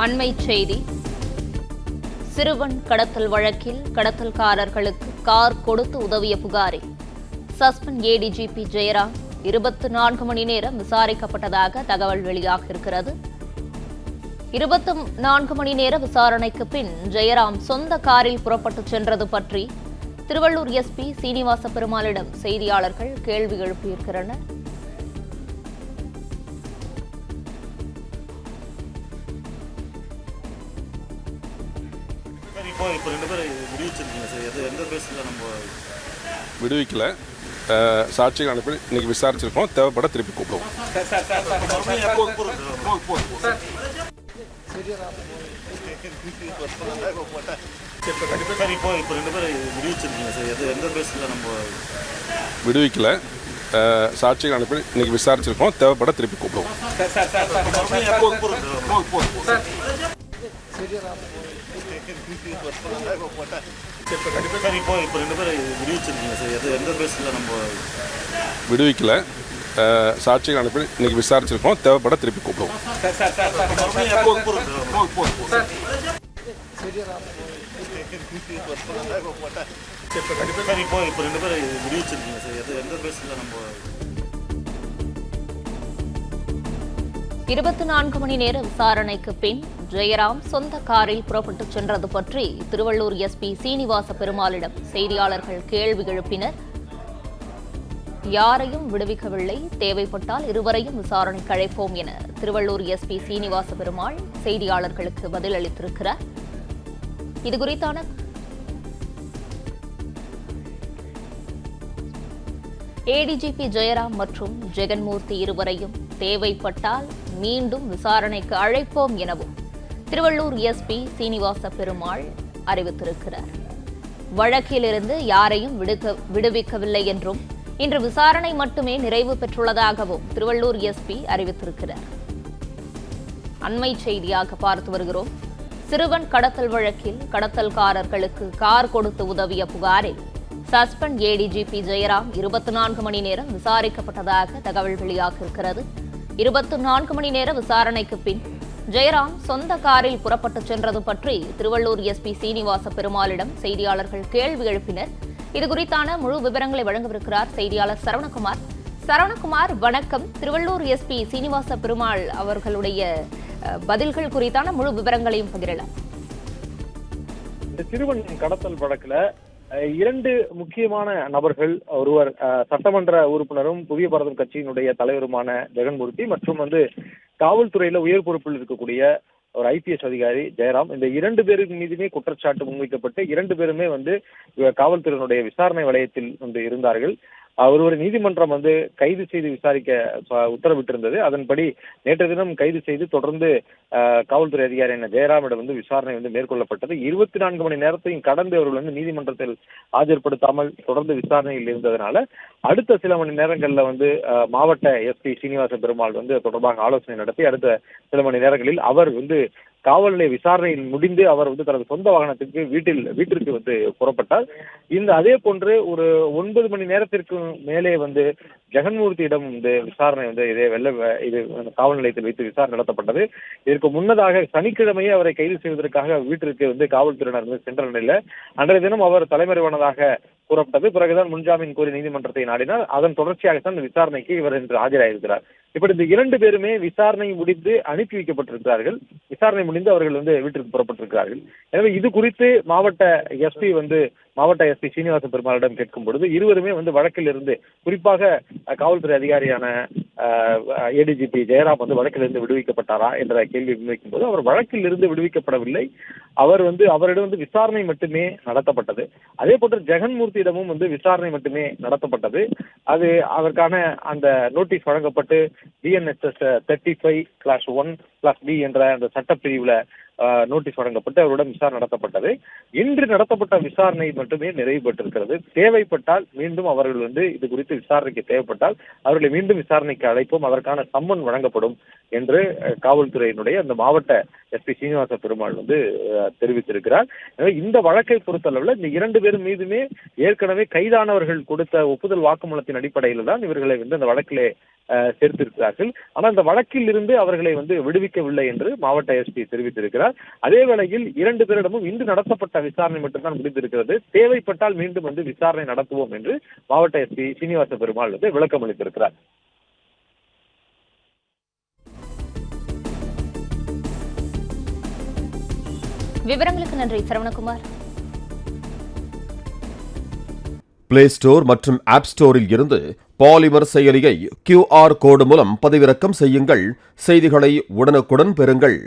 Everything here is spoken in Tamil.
அண்மைச் செய்தி. சிறுவன் கடத்தல் வழக்கில் கடத்தல்காரர்களுக்கு கார் கொடுத்து உதவிய புகாரில் சஸ்பெண்ட் ஏடிஜிபி ஜெயராம் 24 மணி நேரம் விசாரிக்கப்பட்டதாக தகவல் வெளியாகியிருக்கிறது. 24 மணி நேர விசாரணைக்கு பின் ஜெயராம் சொந்த காரில் புறப்பட்டுச் சென்றது பற்றி திருவள்ளூர் எஸ்பி சீனிவாச பெருமாளிடம் செய்தியாளர்கள் கேள்வி எழுப்பியிருக்கிறனர். இப்போ ரெண்டு பேர் விடுவிச்சிருக்கீங்க சார், எந்த பேஸில் நம்ம விடுவிக்கல, சாட்சிகள் அனுப்பி இன்னைக்கு விசாரிச்சிருக்கோம். தேவைப்பட திருப்பி கூப்பிடுவோம். இப்போ ரெண்டு பேர் விடுவிச்சிருக்கீங்க சார், எந்த பேஸில் நம்ம விடுவிக்கல, சாட்சிகள் அனுப்பி இன்னைக்கு விசாரிச்சிருக்கோம். தேவைப்பட திருப்பி கூப்பிடுவோம். இப்போ ரெண்டு பேர் விடுவிச்சிருக்கீங்க சார், எந்த பேஸில் நம்ம விடுவிக்கல, சாட்சிகள் அனுப்பி இன்னைக்கு விசாரிச்சிருக்கோம். தேவைப்பட திருப்பி கூப்பிடுவோம். இப்போ ரெண்டு பேர் விடுவிச்சிருக்கீங்க சார், எந்த பேஸில் நம்ம 24 மணி நேர விசாரணைக்கு பின் ஜெயராம் சொந்த காரில் புறப்பட்டுச் சென்றது பற்றி திருவள்ளூர் எஸ்பி சீனிவாச பெருமாளிடம் செய்தியாளர்கள் கேள்வி எழுப்பினர். யாரையும் விடுவிக்கவில்லை, தேவைப்பட்டால் இருவரையும் விசாரணைக்கு அழைப்போம் என திருவள்ளூர் எஸ்பி சீனிவாச பெருமாள் செய்தியாளர்களுக்கு பதிலளித்திருக்கிறார். இதுகுறித்தான ஏடிஜிபி ஜெயராம் மற்றும் ஜெகன்மூர்த்தி இருவரையும் தேவைப்பட்டால் மீண்டும் விசாரணைக்கு அழைப்போம் எனவும் திருவள்ளூர் எஸ்பி சீனிவாச பெருமாள் அறிவித்திருக்கிறார். வழக்கிலிருந்து யாரையும் விடுவிக்கவில்லை என்றும் இன்று விசாரணை மட்டுமே நிறைவு பெற்றுள்ளதாகவும் திருவள்ளூர் எஸ்பி அறிவித்திருக்கிறார். அண்மை செய்தியாக பார்த்து வருகிறோம். சிறுவன் கடத்தல் வழக்கில் கடத்தல்காரர்களுக்கு கார் கொடுத்து உதவிய புகாரில் சஸ்பெண்ட் ஏடிஜிபி ஜெயராம் 24 மணி நேரம் விசாரிக்கப்பட்டதாக தகவல் வெளியாகியிருக்கிறது. 24 மணி நேர விசாரணைக்கு பின் ஜெயராம் சொந்த காரில் புறப்பட்டுச் சென்றது பற்றி திருவள்ளூர் எஸ்பி சீனிவாச பெருமாளிடம் செய்தியாளர்கள் கேள்வி எழுப்பினர். இதுகுறித்தான முழு விவரங்களை வழங்கவிருக்கிறார் செய்தியாளர் சரவணகுமார். சரவணகுமார், வணக்கம். திருவள்ளூர் எஸ்பி சீனிவாச பெருமாள் அவர்களுடைய பதில்கள் குறித்தான முழு விவரங்களையும் பகிரலாம். இந்த சிறுவன் கடத்தல் வழக்குல 2 முக்கியமான நபர்கள், ஒருவர் சட்டமன்ற உறுப்பினரும் புதிய பாரதம் கட்சியினுடைய தலைவருமான ஜெகன்மூர்த்தி மற்றும் காவல்துறையில உயர் பொறுப்பில் இருக்கக்கூடிய ஒரு ஐபிஎஸ் அதிகாரி ஜெயராம். இந்த 2 பேருக்கு மீதுமே குற்றச்சாட்டு முன்வைக்கப்பட்டு 2 பேருமே காவல்துறையினுடைய விசாரணை வளையத்தில் இருந்தார்கள். ஒருவர் நீதிமன்றம் கைது செய்து விசாரிக்க உத்தரவிட்டிருந்தது. அதன்படி நேற்று தினம் கைது செய்து தொடர்ந்து காவல்துறை அதிகாரியான ஜெயராமிடம் விசாரணை மேற்கொள்ளப்பட்டது. 24 மணி நேரத்தையும் கடந்து அவர்கள் நீதிமன்றத்தில் ஆஜர்படுத்தாமல் தொடர்ந்து விசாரணையில் இருந்ததனால அடுத்த சில மணி நேரங்கள்ல மாவட்ட எஸ்பி சீனிவாச பெருமாள் தொடர்பாக ஆலோசனை நடத்தி அடுத்த சில மணி நேரங்களில் அவர் காவல் நிலைய விசாரணையில் முடிந்து அவர் தனது சொந்த வாகனத்துக்கு வீட்டிற்கு புறப்பட்டார். அதே போன்று ஒரு 9 மணி நேரத்திற்கு மேலே ஜெகன்மூர்த்தியிடம் விசாரணை இது காவல் நிலையத்தில் வைத்து விசாரணை நடத்தப்பட்டது. இதற்கு முன்னதாக சனிக்கிழமையே அவரை கைது செய்வதற்காக வீட்டிற்கு காவல்துறையினர் சென்ற நிலையில் அன்றைய தினம் அவர் தலைமறைவானதாக கூறப்பட்டது. பிறகுதான் முன்ஜாமீன் கோரி நீதிமன்றத்தை நாடினார். அதன் தொடர்ச்சியாகத்தான் விசாரணைக்கு இவர் இன்று ஆஜராயிருக்கிறார். இப்படி இந்த 2 பேருமே விசாரணை முடிந்து அனுப்பி வைக்கப்பட்டிருக்கிறார்கள். விசாரணை முடிந்து அவர்கள் வீட்டிற்கு புறப்பட்டிருக்கிறார்கள். எனவே இது குறித்து மாவட்ட எஸ்பி சீனிவாச பெருமாளிடம் கேட்கும் பொழுது இருவருமே வழக்கில் இருந்து, குறிப்பாக காவல்துறை அதிகாரியான ஏடிஜிபி ஜெயராம் வழக்கிலிருந்து விடுவிக்கப்பட்டாரா என்ற கேள்வி முன்வைக்கும் போது அவர் வழக்கில் இருந்து விடுவிக்கப்படவில்லை. அவரிடம் விசாரணை மட்டுமே நடத்தப்பட்டது. அதே போன்று ஜெகன்மூர்த்தியிடமும் விசாரணை மட்டுமே நடத்தப்பட்டது. அது அதற்கான அந்த நோட்டீஸ் வழங்கப்பட்டு DNSS 35/1/B என்ற அந்த சட்டப்பிரிவுல நோட்டீஸ் வழங்கப்பட்டு அவருடன் விசாரணை நடத்தப்பட்டது. இன்று நடத்தப்பட்ட விசாரணை மட்டுமே நிறைவு பெற்றிருக்கிறது. தேவைப்பட்டால் மீண்டும் அவர்கள் இது குறித்து விசாரணைக்கு தேவைப்பட்டால் அவர்களை மீண்டும் விசாரணைக்கு அழைப்போம், அதற்கான சம்மன் வழங்கப்படும் என்று காவல்துறையினுடைய அந்த மாவட்ட எஸ்பி சீனிவாச பெருமாள் தெரிவித்திருக்கிறார். எனவே இந்த வழக்கை பொறுத்தளவில் இந்த 2 பேரும் மீதுமே ஏற்கனவே கைதானவர்கள் கொடுத்த ஒப்புதல் வாக்குமூலத்தின் அடிப்படையில் தான் இவர்களை அந்த வழக்கிலே சேர்த்திருக்கிறார்கள். ஆனால் இந்த வழக்கில் இருந்து அவர்களை விடுவிக்கவில்லை என்று மாவட்ட எஸ்பி தெரிவித்திருக்கிறார். அதே வேளையில் 2 பேரிடமும் இன்று நடத்தப்பட்ட விசாரணை மட்டும்தான் முடிந்திருக்கிறது. தேவைப்பட்டால் மீண்டும் விசாரணை நடத்துவோம் என்று மாவட்ட எஸ்பி சீனிவாச பெருமாள் விளக்கம் அளித்திருக்கிறார். விவரங்களுக்கு நன்றி சரவணகுமார். பிளே ஸ்டோர் மற்றும் ஆப் ஸ்டோரில் இருந்து பாலிமர் செயலியை QR கோடு மூலம் பதிவிறக்கம் செய்யுங்கள். செய்திகளை உடனுக்குடன் பெறுங்கள்.